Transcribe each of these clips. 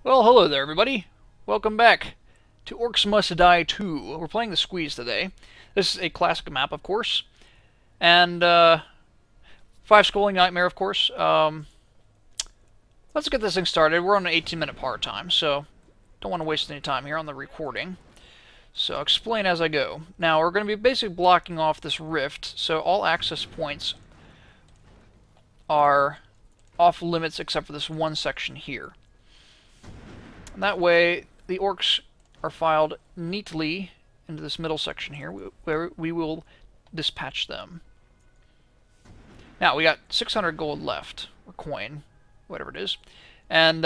Well, hello there, everybody. Welcome back to Orcs Must Die 2. We're playing the Squeeze today. This is a classic map, of course, and 5 Sculling Nightmare, of course. Let's get this thing started. We're on an 18-minute par time, so don't want to waste any time here on the recording. So I'll explain as I go. Now, we're going to be basically blocking off this rift, so all access points are off limits except for this one section here. And that way, the orcs are filed neatly into this middle section here, where we will dispatch them. Now, we got 600 gold left, or coin, whatever it is, and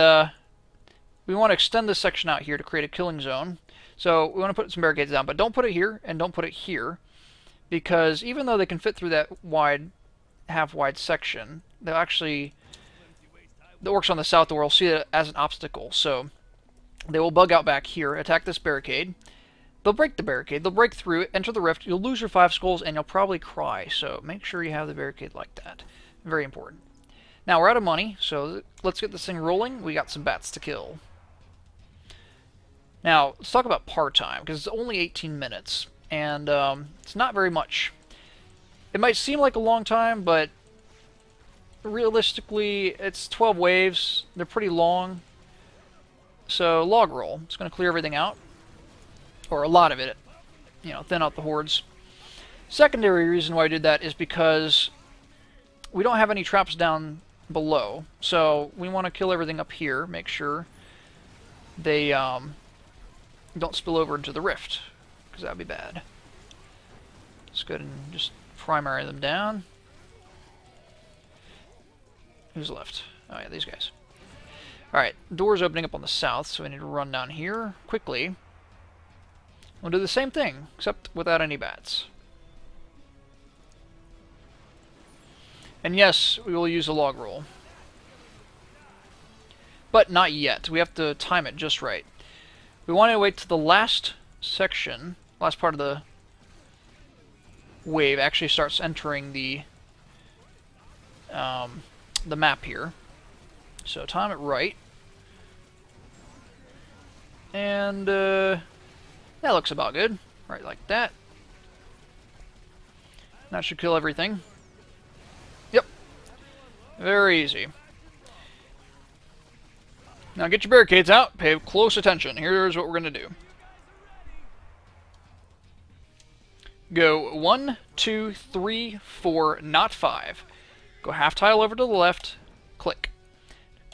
we want to extend this section out here to create a killing zone. So we want to put some barricades down, but don't put it here, and don't put it here, because even though they can fit through that wide, half-wide section, they'll actually, the orcs on the south will see it as an obstacle, so they will bug out back here, attack this barricade. They'll break the barricade, they'll break through it, enter the rift, you'll lose your 5 skulls, and you'll probably cry. So make sure you have the barricade like that. Very important. Now, we're out of money, so let's get this thing rolling. We got some bats to kill. Now, let's talk about par time, because it's only 18 minutes, and it's not very much. It might seem like a long time, but realistically, it's 12 waves. They're pretty long. So, log roll. It's going to clear everything out. Or a lot of it. You know, thin out the hordes. Secondary reason why I did that is because we don't have any traps down below. So, we want to kill everything up here. Make sure they don't spill over into the rift. Because that would be bad. Let's go ahead and just primary them down. Who's left? Oh yeah, these guys. Alright, door's opening up on the south, so we need to run down here quickly. We'll do the same thing, except without any bats. And yes, we will use a log roll. But not yet. We have to time it just right. We want to wait till the last section, last part of the wave actually starts entering the map here. So time it right. And that looks about good. Right like that. That should kill everything. Yep. Very easy. Now get your barricades out. Pay close attention. Here's what we're going to do. Go 1, 2, 3, 4, not 5. Go half tile over to the left. Click.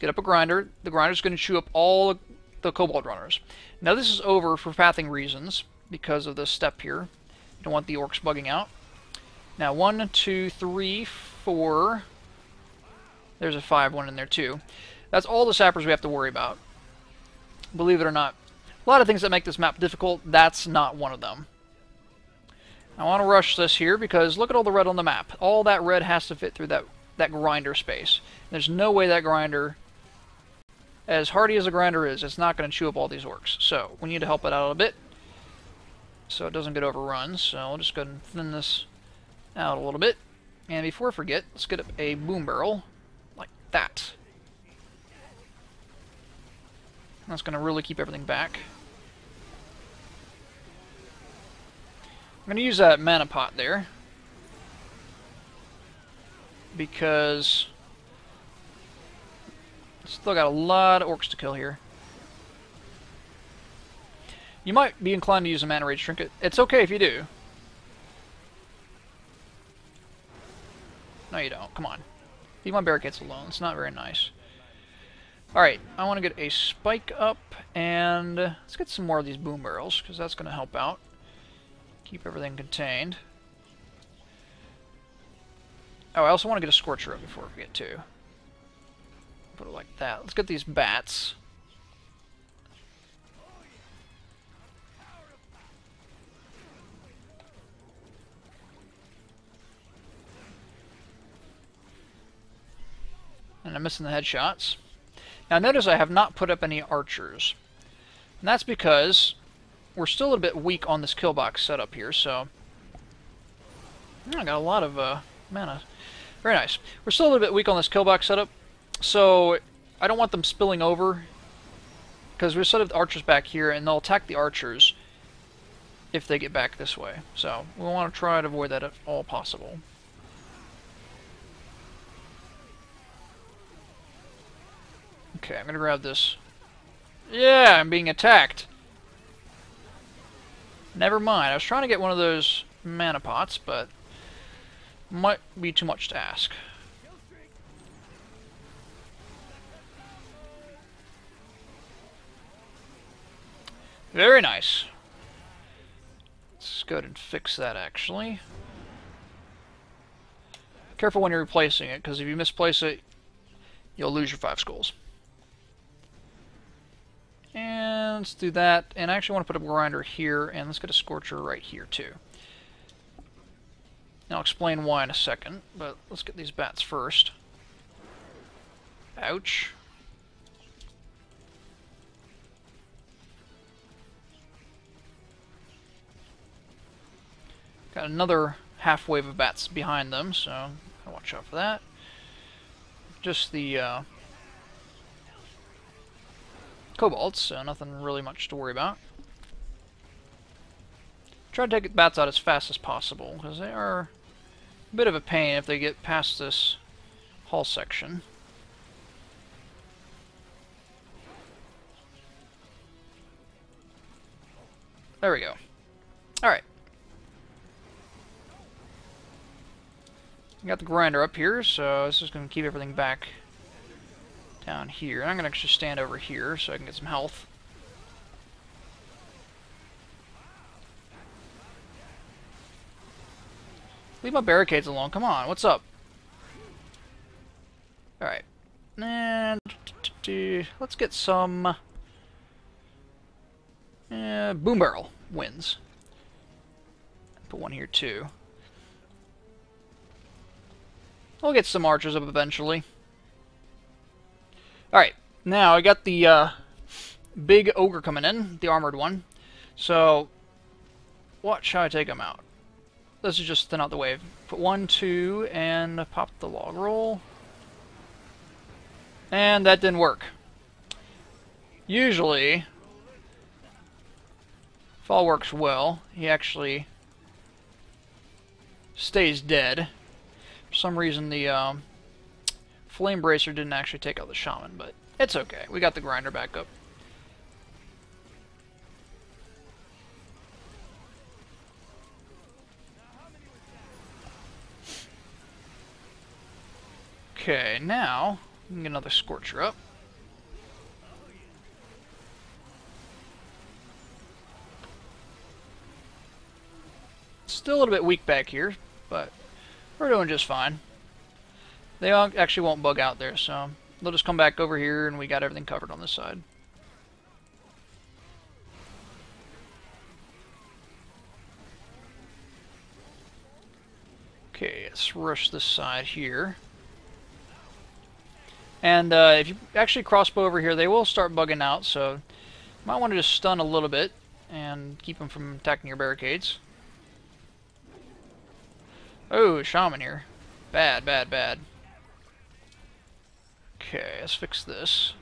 Get up a grinder. The grinder's going to chew up all the kobold runners. Now this is over for pathing reasons because of this step here. You don't want the orcs bugging out. Now 1, 2, 3, 4. There's a 5 one in there too. That's all the sappers we have to worry about. Believe it or not. A lot of things that make this map difficult, that's not one of them. I want to rush this here because look at all the red on the map. All that red has to fit through that grinder space. There's no way that grinder, as hardy as a grinder is, it's not going to chew up all these orcs. So we need to help it out a bit so it doesn't get overrun. So I'll just go ahead and thin this out a little bit. And before I forget, let's get up a boom barrel like that. That's going to really keep everything back. I'm going to use that mana pot there because still got a lot of orcs to kill here. You might be inclined to use a mana rage trinket. It's okay if you do. No, you don't. Come on. Leave my barricades alone. It's not very nice. Alright, I want to get a spike up, and let's get some more of these boom barrels, because that's going to help out. Keep everything contained. Oh, I also want to get a scorcher up before I forget to. Put it like that. Let's get these bats. And I'm missing the headshots. Now notice I have not put up any archers. And that's because we're still a little bit weak on this kill box setup here, so I got a lot of mana. Very nice. We're still a little bit weak on this kill box setup, so I don't want them spilling over because we set up the archers back here, and they'll attack the archers if they get back this way. So we want to try to avoid that if all possible. Okay, I'm gonna grab this. Yeah, I'm being attacked. Never mind. I was trying to get one of those mana pots, but might be too much to ask. Very nice. Let's go ahead and fix that, actually. Careful when you're replacing it, because if you misplace it, you'll lose your 5 skulls. And let's do that. And I actually want to put a grinder here, and let's get a scorcher right here, too. And I'll explain why in a second, but let's get these bats first. Ouch. Got another half wave of bats behind them, so I'll watch out for that. Just the kobolds, so nothing really much to worry about. Try to take the bats out as fast as possible, because they are a bit of a pain if they get past this hull section. There we go. Alright. Got the grinder up here, so this is going to keep everything back down here. I'm going to actually stand over here so I can get some health. Leave my barricades alone. Come on, what's up? Alright. And let's get some boom barrel wins. Put one here too. We'll get some archers up eventually. Alright, now I got the big ogre coming in, the armored one. So, what shall I take him out? This is just thin out the wave. Put 1, 2, and pop the log roll. And that didn't work. Usually, if all works well, he actually stays dead. For some reason, the Flame Bracer didn't actually take out the Shaman, but it's okay. We got the grinder back up. Okay, now we can get another Scorcher up. Still a little bit weak back here, but we're doing just fine. They actually won't bug out there, so they'll just come back over here and we got everything covered on this side. Okay, let's rush this side here. And if you actually crossbow over here, they will start bugging out, so you might want to just stun a little bit and keep them from attacking your barricades. Oh, Shaman here. Bad, bad, bad. Okay, let's fix this.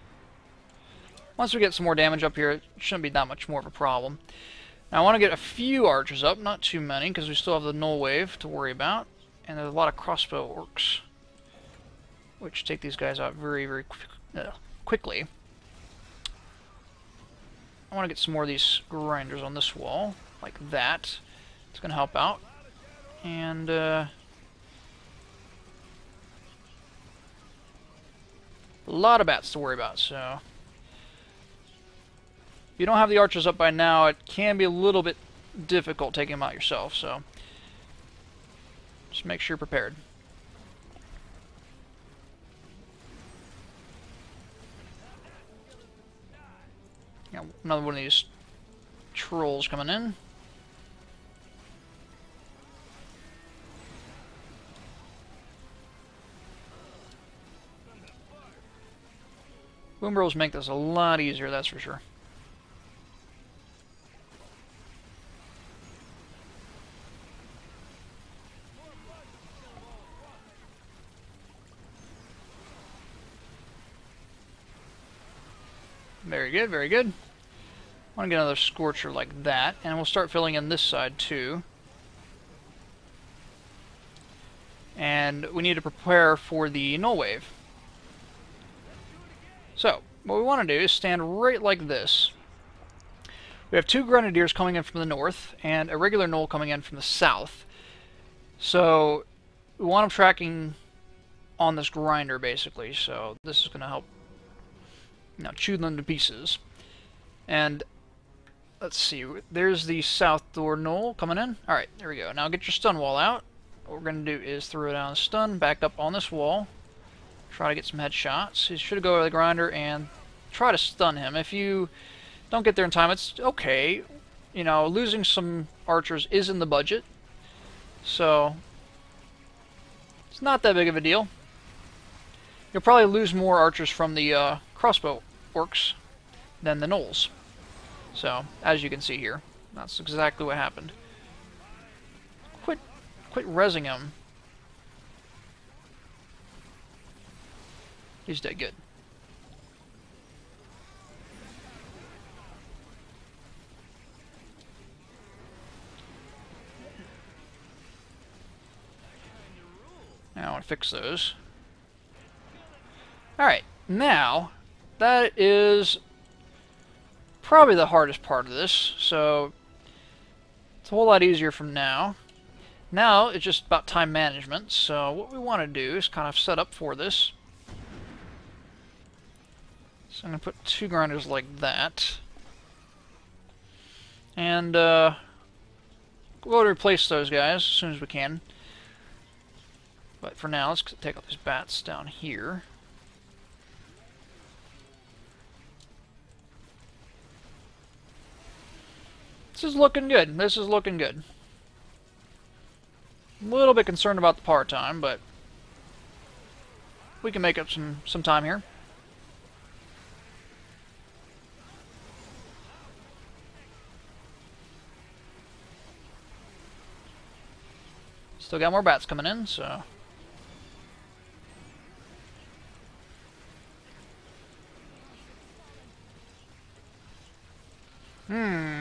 Once we get some more damage up here, it shouldn't be that much more of a problem. Now I want to get a few archers up, not too many, because we still have the null wave to worry about. And there's a lot of crossbow orcs, which take these guys out very, very quickly. I want to get some more of these grinders on this wall, like that. It's going to help out. And a lot of bats to worry about, so if you don't have the archers up by now, it can be a little bit difficult taking them out yourself, so just make sure you're prepared. Got another one of these trolls coming in. Boom rolls make this a lot easier, that's for sure. Very good, very good. I want to get another Scorcher like that, and we'll start filling in this side too. And we need to prepare for the null wave. So, what we want to do is stand right like this. We have two Grenadiers coming in from the north, and a regular null coming in from the south. So, we want them tracking on this grinder, basically. So, this is going to help, chew them to pieces. And, let's see, there's the south door null coming in. Alright, there we go. Now get your stun wall out. What we're going to do is throw down a stun, back up on this wall. Try to get some headshots. He should go over the grinder and try to stun him. If you don't get there in time, it's okay. Losing some archers is in the budget. So, it's not that big of a deal. You'll probably lose more archers from the crossbow orcs than the gnolls. So, as you can see here, that's exactly what happened. Quit rezzing him. He's dead good. Now I want to fix those. Alright, now that is probably the hardest part of this, so it's a whole lot easier from now. Now it's just about time management, so what we want to do is kind of set up for this. So I'm going to put two grinders like that. And we'll go to replace those guys as soon as we can. But for now, let's take out these bats down here. This is looking good. This is looking good. A little bit concerned about the power time, but we can make up some time here. Still got more bats coming in, so...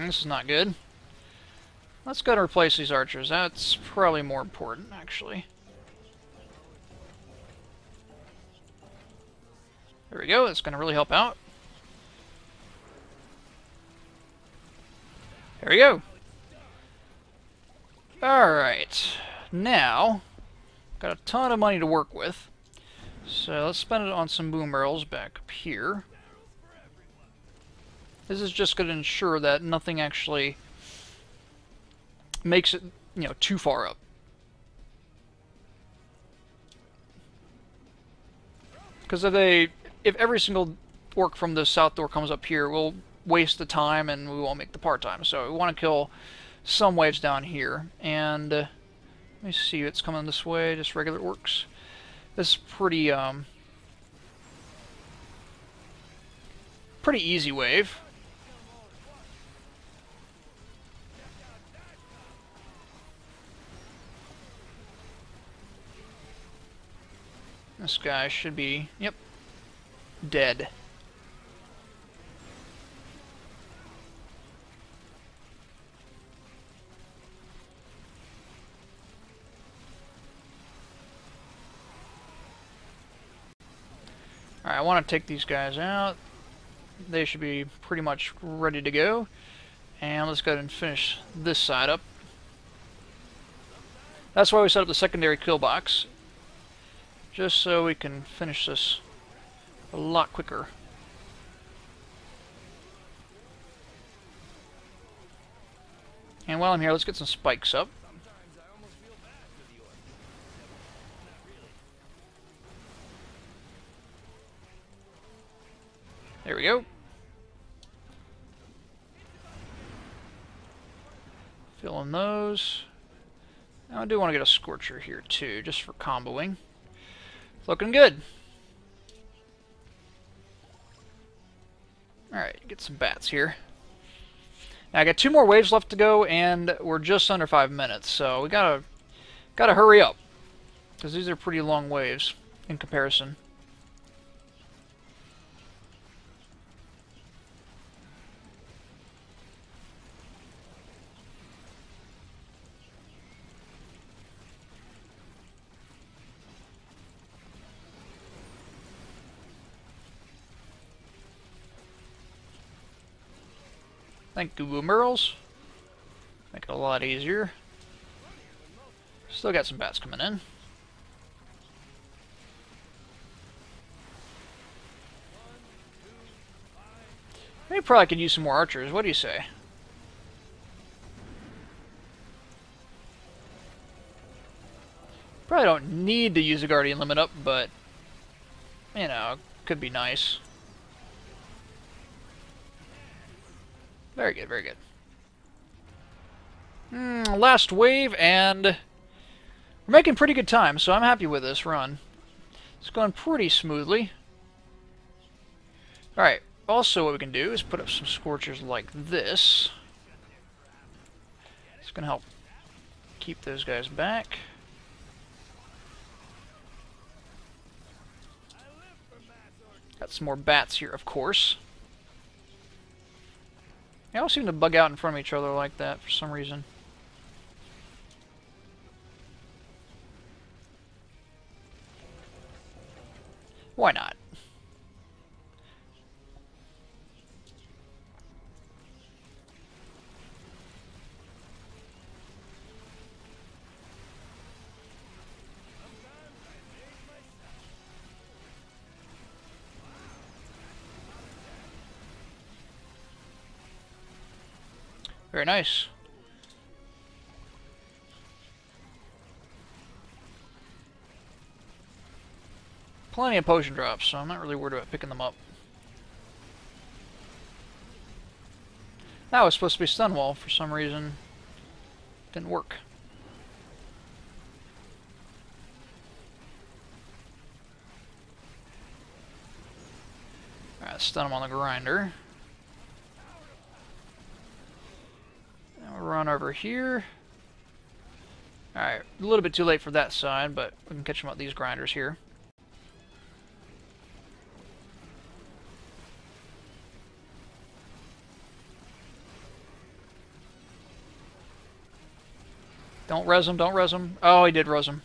this is not good. Let's go to replace these archers. That's probably more important, actually. There we go. That's going to really help out. There we go. Alright. Now, got a ton of money to work with. So let's spend it on some boom barrels back up here. This is just going to ensure that nothing actually makes it, too far up. Because if every single orc from the south door comes up here, we'll waste the time and we won't make the part time. So we want to kill some waves down here. And let me see what's coming this way. Just regular orcs. This is pretty easy wave. This guy should be, yep, dead. Alright, I want to take these guys out. They should be pretty much ready to go. And let's go ahead and finish this side up. That's why we set up the secondary kill box. Just so we can finish this a lot quicker. And while I'm here, let's get some spikes up. There we go. Fill in those. Now I do want to get a Scorcher here too, just for comboing. Looking good. Alright, get some bats here. Now I got 2 more waves left to go, and we're just under 5 minutes, so we gotta hurry up, because these are pretty long waves in comparison. Thank you, Boomerals. Make it a lot easier. Still got some bats coming in. Maybe probably could use some more archers. What do you say? Probably don't need to use a Guardian limit up, but, you know, could be nice. Very good, very good. Last wave, and we're making pretty good time, so I'm happy with this run. It's going pretty smoothly. Alright, also what we can do is put up some Scorchers like this. It's going to help keep those guys back. Got some more bats here, of course. They all seem to bug out in front of each other like that for some reason. Why not? Very nice. Plenty of potion drops, so I'm not really worried about picking them up. That was supposed to be stun wall for some reason. Didn't work. Alright, stun him on the grinder. Run over here. Alright, a little bit too late for that side, but we can catch them with these grinders here. Don't res him, don't res him. Oh, he did res him.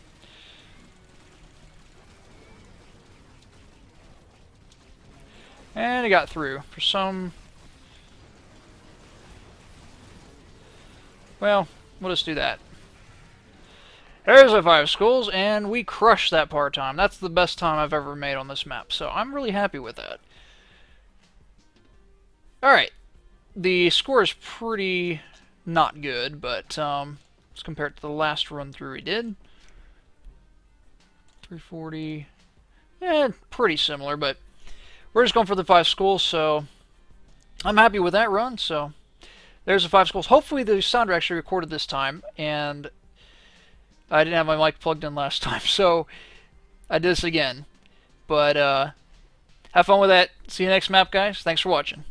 And he got through. For some... Well, we'll just do that. There's the 5 skulls, and we crushed that par time. That's the best time I've ever made on this map, so I'm really happy with that. Alright. The score is pretty not good, but let's compare it to the last run through we did. 340. Yeah, pretty similar, but we're just going for the 5 skulls, so I'm happy with that run, so... There's the 5 skulls. Hopefully the sound actually recorded this time, and I didn't have my mic plugged in last time, so I did this again. But have fun with that. See you next map, guys. Thanks for watching.